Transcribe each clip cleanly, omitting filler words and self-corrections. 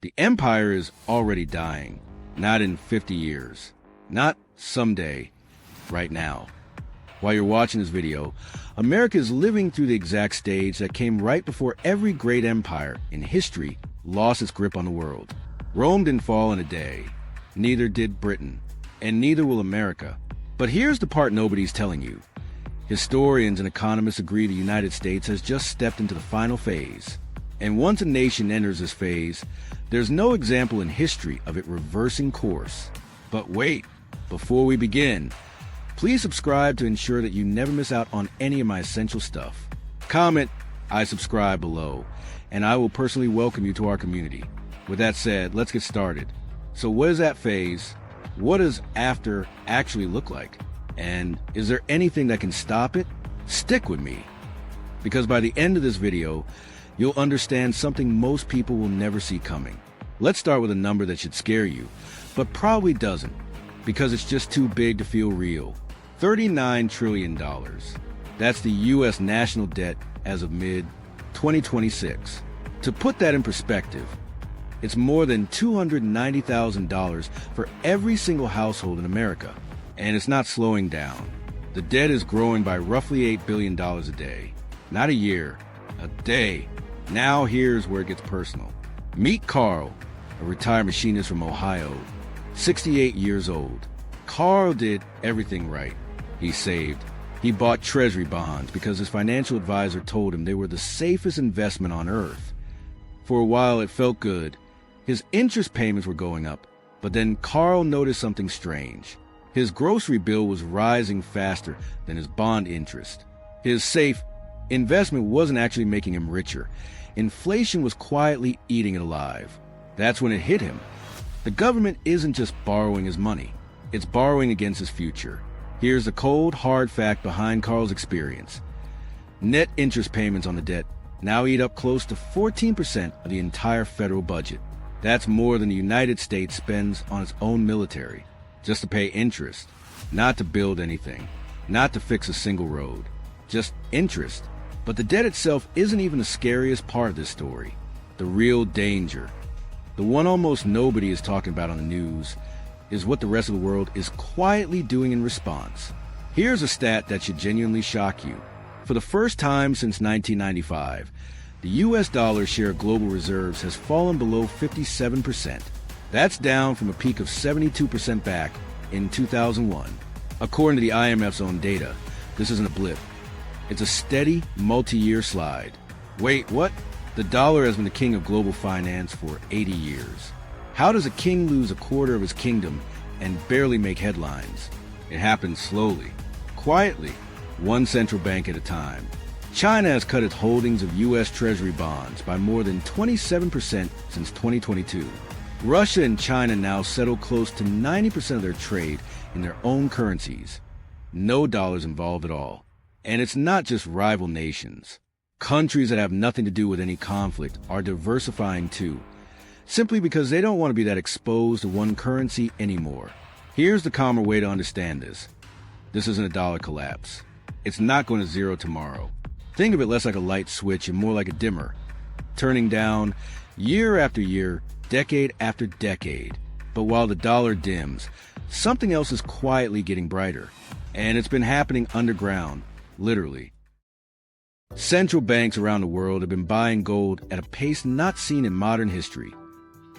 The empire is already dying, not in 50 years, not someday, right now. While you're watching this video, America is living through the exact stage that came right before every great empire in history lost its grip on the world. Rome didn't fall in a day, neither did Britain, and neither will America. But here's the part nobody's telling you. Historians and economists agree the United States has just stepped into the final phase. And once a nation enters this phase, there's no example in history of it reversing course. But wait, before we begin, please subscribe to ensure that you never miss out on any of my essential stuff. Comment, "I subscribe" below, and I will personally welcome you to our community. With that said, let's get started. So what is that phase? What does after actually look like? And is there anything that can stop it? Stick with me, because by the end of this video, you'll understand something most people will never see coming. Let's start with a number that should scare you, but probably doesn't, because it's just too big to feel real. $39 trillion. That's the U.S. national debt as of mid-2026. To put that in perspective, it's more than $290,000 for every single household in America. And it's not slowing down. The debt is growing by roughly $8 billion a day. Not a year, a day. Now here's where it gets personal. Meet Carl, a retired machinist from Ohio, 68 years old. Carl did everything right. He saved. He bought treasury bonds because his financial advisor told him they were the safest investment on earth. For a while it felt good. His interest payments were going up, but then Carl noticed something strange. His grocery bill was rising faster than his bond interest. His safe investment wasn't actually making him richer. Inflation was quietly eating it alive. That's when it hit him. The government isn't just borrowing his money. It's borrowing against his future. Here's the cold, hard fact behind Carl's experience. Net interest payments on the debt now eat up close to 14% of the entire federal budget. That's more than the United States spends on its own military. Just to pay interest, not to build anything, not to fix a single road, just interest. But the debt itself isn't even the scariest part of this story. The real danger, the one almost nobody is talking about on the news, is what the rest of the world is quietly doing in response. Here's a stat that should genuinely shock you. For the first time since 1995, the US dollar's share of global reserves has fallen below 57%. That's down from a peak of 72% back in 2001. According to the IMF's own data, this isn't a blip. It's a steady, multi-year slide. Wait, what? The dollar has been the king of global finance for 80 years. How does a king lose a quarter of his kingdom and barely make headlines? It happens slowly, quietly, one central bank at a time. China has cut its holdings of U.S. Treasury bonds by more than 27% since 2022. Russia and China now settle close to 90% of their trade in their own currencies. No dollars involved at all. And it's not just rival nations. Countries that have nothing to do with any conflict are diversifying too, simply because they don't want to be that exposed to one currency anymore. Here's the calmer way to understand this. This isn't a dollar collapse. It's not going to zero tomorrow. Think of it less like a light switch and more like a dimmer, turning down year after year, decade after decade. But while the dollar dims, something else is quietly getting brighter. And it's been happening underground, literally. Central banks around the world have been buying gold at a pace not seen in modern history.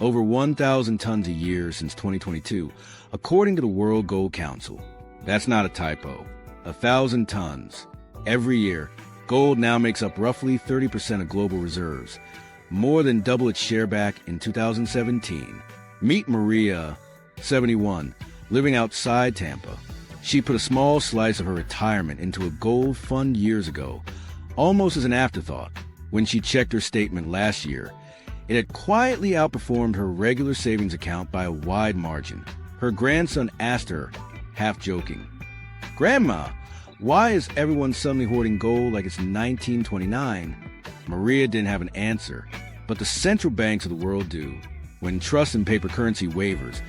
Over 1,000 tons a year since 2022, according to the World Gold Council. That's not a typo. 1,000 tons. Every year, gold now makes up roughly 30% of global reserves, more than double its share back in 2017. Meet Maria, 71, living outside Tampa. She put a small slice of her retirement into a gold fund years ago, almost as an afterthought. When she checked her statement last year, it had quietly outperformed her regular savings account by a wide margin. Her grandson asked her, half joking, "Grandma, why is everyone suddenly hoarding gold like it's 1929? Maria didn't have an answer, but the central banks of the world do. When trust in paper currency wavers,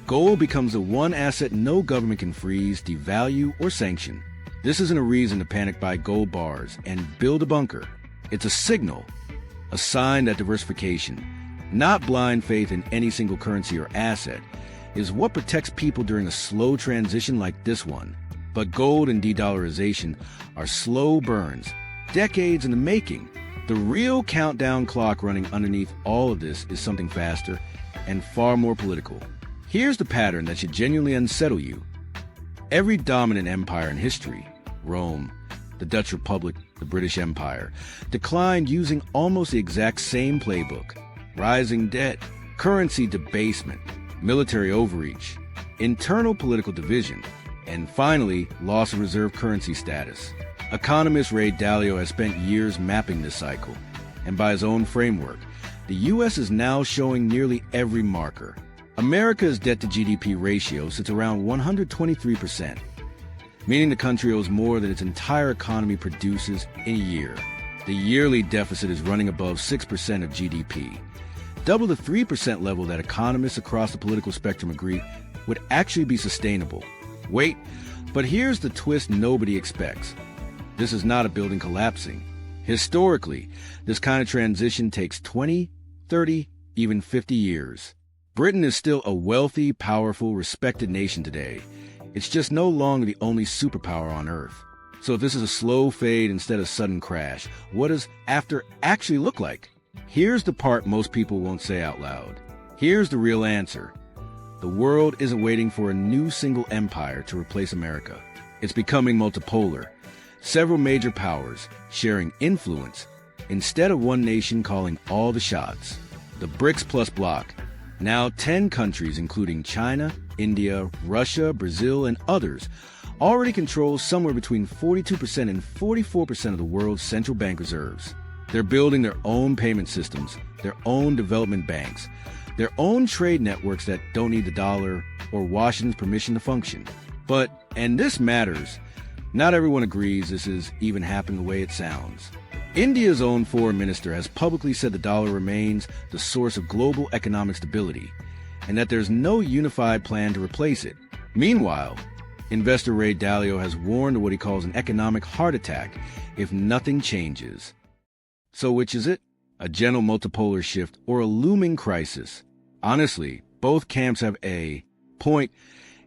gold becomes the one asset no government can freeze, devalue, or sanction. This isn't a reason to panic buy gold bars and build a bunker. It's a signal, a sign that diversification, not blind faith in any single currency or asset, is what protects people during a slow transition like this one. But gold and de-dollarization are slow burns, decades in the making. The real countdown clock running underneath all of this is something faster and far more political. Here's the pattern that should genuinely unsettle you. Every dominant empire in history, Rome, the Dutch Republic, the British Empire, declined using almost the exact same playbook. Rising debt, currency debasement, military overreach, internal political division, and finally, loss of reserve currency status. Economist Ray Dalio has spent years mapping this cycle, and by his own framework, the U.S. is now showing nearly every marker. America's debt-to-GDP ratio sits around 123%, meaning the country owes more than its entire economy produces in a year. The yearly deficit is running above 6% of GDP, double the 3% level that economists across the political spectrum agree would actually be sustainable. Wait, but here's the twist nobody expects. This is not a building collapsing. Historically, this kind of transition takes 20, 30, even 50 years. Britain is still a wealthy, powerful, respected nation today. It's just no longer the only superpower on Earth. So if this is a slow fade instead of sudden crash, what does after actually look like? Here's the part most people won't say out loud. Here's the real answer. The world isn't waiting for a new single empire to replace America. It's becoming multipolar. Several major powers sharing influence instead of one nation calling all the shots. The BRICS Plus bloc, now 10 countries including China, India, Russia, Brazil, and others, already controls somewhere between 42% and 44% of the world's central bank reserves. They're building their own payment systems, their own development banks, their own trade networks that don't need the dollar or Washington's permission to function. But, and this matters, not everyone agrees this is even happening the way it sounds. India's own foreign minister has publicly said the dollar remains the source of global economic stability, and that there's no unified plan to replace it. Meanwhile, investor Ray Dalio has warned of what he calls an economic heart attack if nothing changes. So which is it? A gentle multipolar shift or a looming crisis? Honestly, both camps have a point,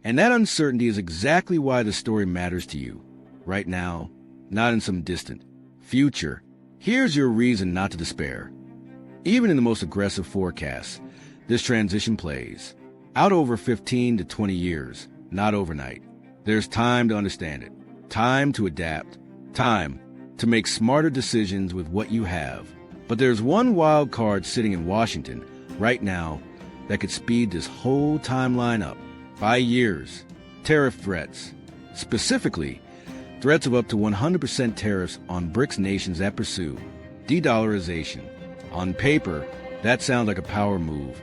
and that uncertainty is exactly why the story matters to you. Right now, not in some distant future. Here's your reason not to despair. Even in the most aggressive forecasts, this transition plays out over 15 to 20 years, not overnight. There's time to understand it, time to adapt, time to make smarter decisions with what you have. But there's one wild card sitting in Washington right now that could speed this whole timeline up by years. Tariff threats. Specifically, threats of up to 100% tariffs on BRICS nations that pursue de-dollarization. On paper, that sounds like a power move.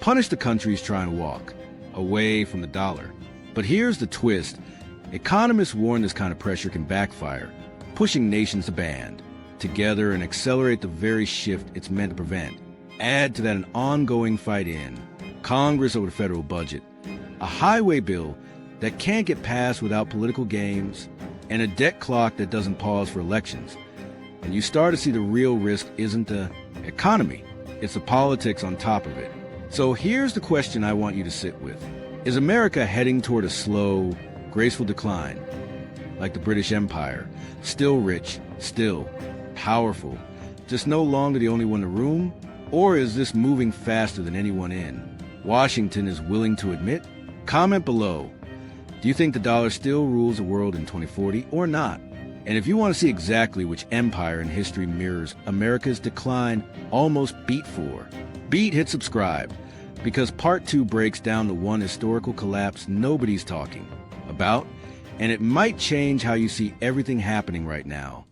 Punish the countries trying to walk away from the dollar. But here's the twist. Economists warn this kind of pressure can backfire, pushing nations to band together and accelerate the very shift it's meant to prevent. Add to that an ongoing fight in Congress over the federal budget, a highway bill that can't get passed without political games, and a debt clock that doesn't pause for elections. And you start to see the real risk isn't the economy, it's the politics on top of it. So here's the question I want you to sit with. Is America heading toward a slow, graceful decline? Like the British Empire, still rich, still powerful, just no longer the only one in the room? Or is this moving faster than anyone in Washington is willing to admit? Comment below. Do you think the dollar still rules the world in 2040 or not? And if you want to see exactly which empire in history mirrors America's decline almost beat for, hit subscribe, because part 2 breaks down the one historical collapse nobody's talking about, and it might change how you see everything happening right now.